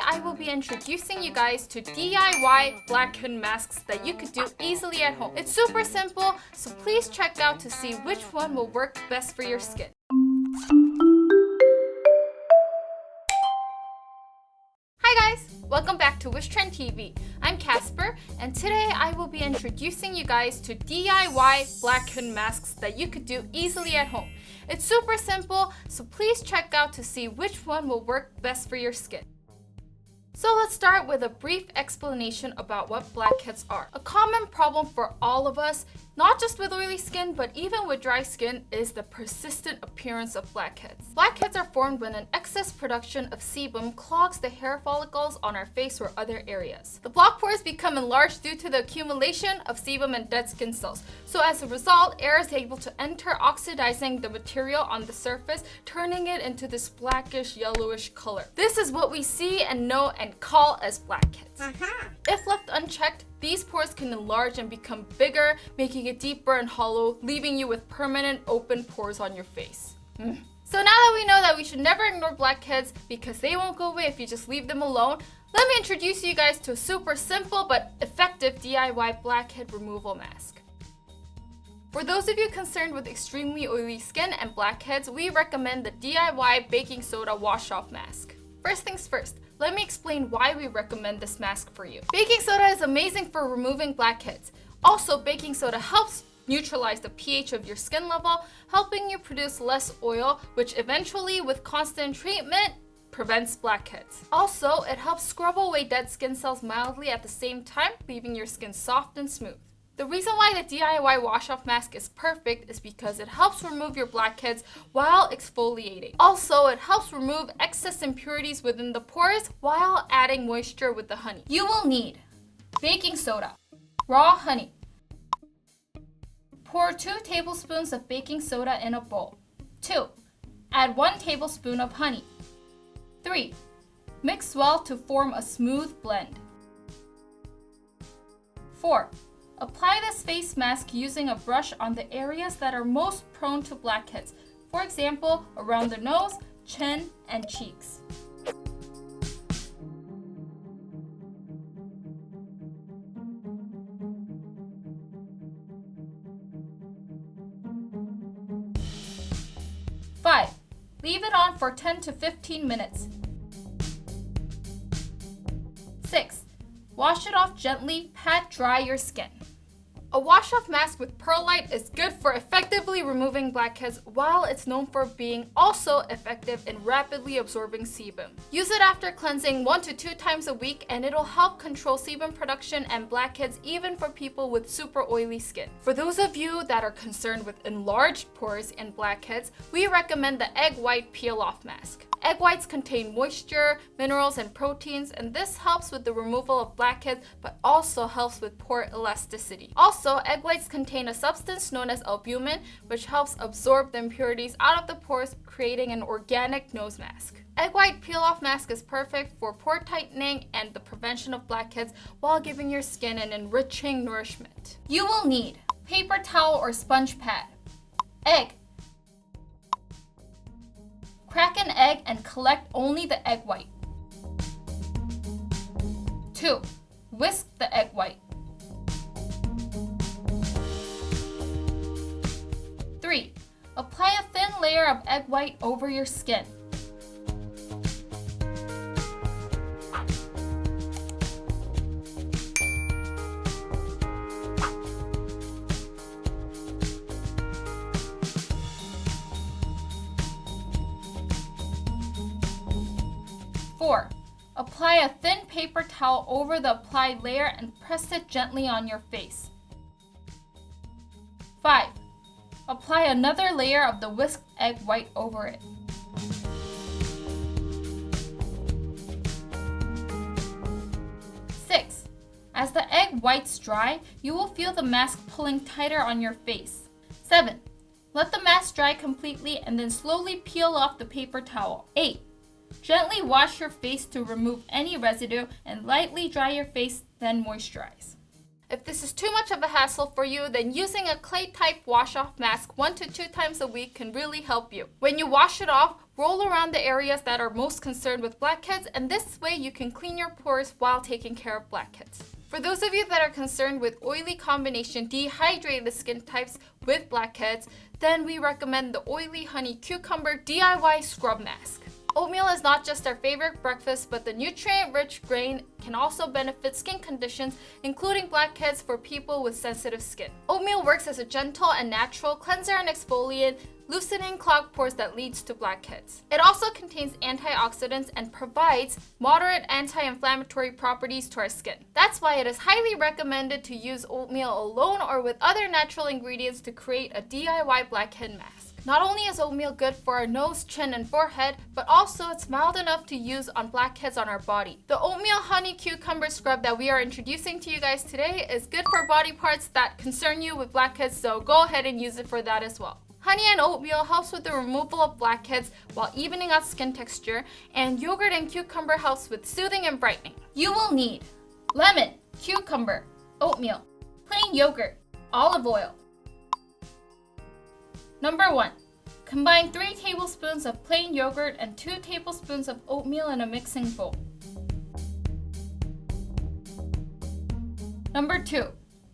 I will be introducing you guys to DIY blackhead masks that you could do easily at home. It's super simple, so please check out to see which one will work best for your skin. Hi guys! Welcome back to Wishtrend TV. I'm Casper, and today I will be introducing you guys to DIY blackhead masks that you could do easily at home. It's super simple, so please check out to see which one will work best for your skin. So let's start with a brief explanation about what blackheads are. A common problem for all of us, not just with oily skin, but even with dry skin, is the persistent appearance of blackheads. Blackheads are formed when an excess production of sebum clogs the hair follicles on our face or other areas. The block pores become enlarged due to the accumulation of sebum and dead skin cells. So as a result, air is able to enter, oxidizing the material on the surface, turning it into this blackish yellowish color. This is what we see and know and call as blackheads. If left unchecked, these pores can enlarge and become bigger, making it deeper and hollow, leaving you with permanent open pores on your face. So now that we know that we should never ignore blackheads because they won't go away if you just leave them alone, let me introduce you guys to a super simple but effective DIY blackhead removal mask. For those of you concerned with extremely oily skin and blackheads, we recommend the DIY baking soda wash-off mask. First things first, let me explain why we recommend this mask for you. Baking soda is amazing for removing blackheads. Also, baking soda helps neutralize the pH of your skin level, helping you produce less oil, which eventually, with constant treatment, prevents blackheads. Also, it helps scrub away dead skin cells mildly at the same time, leaving your skin soft and smooth. The reason why the DIY wash-off mask is perfect is because it helps remove your blackheads while exfoliating. Also, it helps remove excess impurities within the pores while adding moisture with the honey. You will need baking soda, raw honey. Pour 2 tablespoons of baking soda in a bowl. 2. Add 1 tablespoon of honey. 3. Mix well to form a smooth blend. 4. Apply this face mask using a brush on the areas that are most prone to blackheads, for example, around the nose, chin, and cheeks. Five, leave it on for 10 to 15 minutes. 6. Wash it off gently, pat dry your skin. A wash-off mask with perlite is good for effectively removing blackheads, while it's known for being also effective in rapidly absorbing sebum. Use it after cleansing 1 to 2 times a week, and it'll help control sebum production and blackheads even for people with super oily skin. For those of you that are concerned with enlarged pores and blackheads, we recommend the egg white peel-off mask. Egg whites contain moisture, minerals, and proteins, and this helps with the removal of blackheads, but also helps with pore elasticity. Also, egg whites contain a substance known as albumin, which helps absorb the impurities out of the pores, creating an organic nose mask. Egg white peel-off mask is perfect for pore tightening and the prevention of blackheads while giving your skin an enriching nourishment. You will need paper towel or sponge pad, egg. Crack an egg and collect only the egg white. 2. Whisk the egg white. 3. Apply a thin layer of egg white over your skin. 4. Apply a thin paper towel over the applied layer and press it gently on your face. 5. Apply another layer of the whisked egg white over it. 6. As the egg whites dry, you will feel the mask pulling tighter on your face. 7. Let the mask dry completely and then slowly peel off the paper towel. 8. Gently wash your face to remove any residue and lightly dry your face, then moisturize. If this is too much of a hassle for you, then using a clay type wash-off mask 1 to 2 times a week can really help you. When you wash it off, Roll around the areas that are most concerned with blackheads, and this way you can clean your pores while taking care of blackheads. For those of you that are concerned with oily combination dehydrated skin types with blackheads, then we recommend the Oily Honey Cucumber DIY Scrub Mask. Oatmeal is not just our favorite breakfast, but the nutrient-rich grain can also benefit skin conditions, including blackheads for people with sensitive skin. Oatmeal works as a gentle and natural cleanser and exfoliant, loosening clogged pores that leads to blackheads. It also contains antioxidants and provides moderate anti-inflammatory properties to our skin. That's why it is highly recommended to use oatmeal alone or with other natural ingredients to create a DIY blackhead mask. Not only is oatmeal good for our nose, chin, and forehead, but also it's mild enough to use on blackheads on our body. The Oatmeal Honey Cucumber Scrub that we are introducing to you guys today is good for body parts that concern you with blackheads, so go ahead and use it for that as well. Honey and oatmeal helps with the removal of blackheads while evening out skin texture, and yogurt and cucumber helps with soothing and brightening. You will need lemon, cucumber, oatmeal, plain yogurt, olive oil. Number 1. Combine 3 tablespoons of plain yogurt and 2 tablespoons of oatmeal in a mixing bowl. Number 2.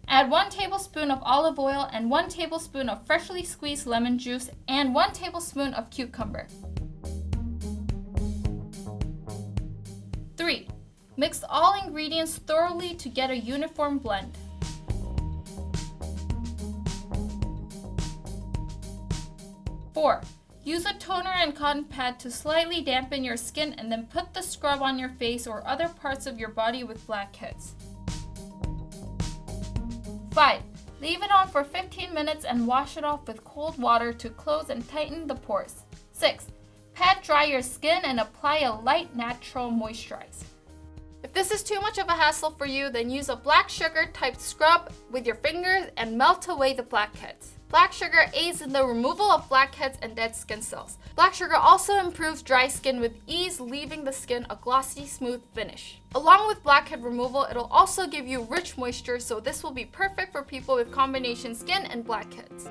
Add 1 tablespoon of olive oil and 1 tablespoon of freshly squeezed lemon juice and 1 tablespoon of cucumber. 3. Mix all ingredients thoroughly to get a uniform blend. 4. Use a toner and cotton pad to slightly dampen your skin and then put the scrub on your face or other parts of your body with blackheads. 5. Leave it on for 15 minutes and wash it off with cold water to close and tighten the pores. 6. Pat dry your skin and apply a light natural moisturizer. If this is too much of a hassle for you, then use a black sugar type scrub with your fingers and melt away the blackheads. Black sugar aids in the removal of blackheads and dead skin cells. Black sugar also improves dry skin with ease, leaving the skin a glossy, smooth finish. Along with blackhead removal, it'll also give you rich moisture, so this will be perfect for people with combination skin and blackheads.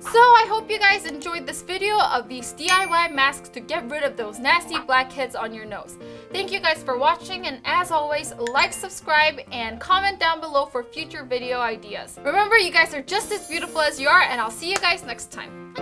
So I hope you guys enjoyed this video of these DIY masks to get rid of those nasty blackheads on your nose. Thank you guys for watching, and as always, like, subscribe, and comment down below for future video ideas. Remember, you guys are just as beautiful as you are, and I'll see you guys next time.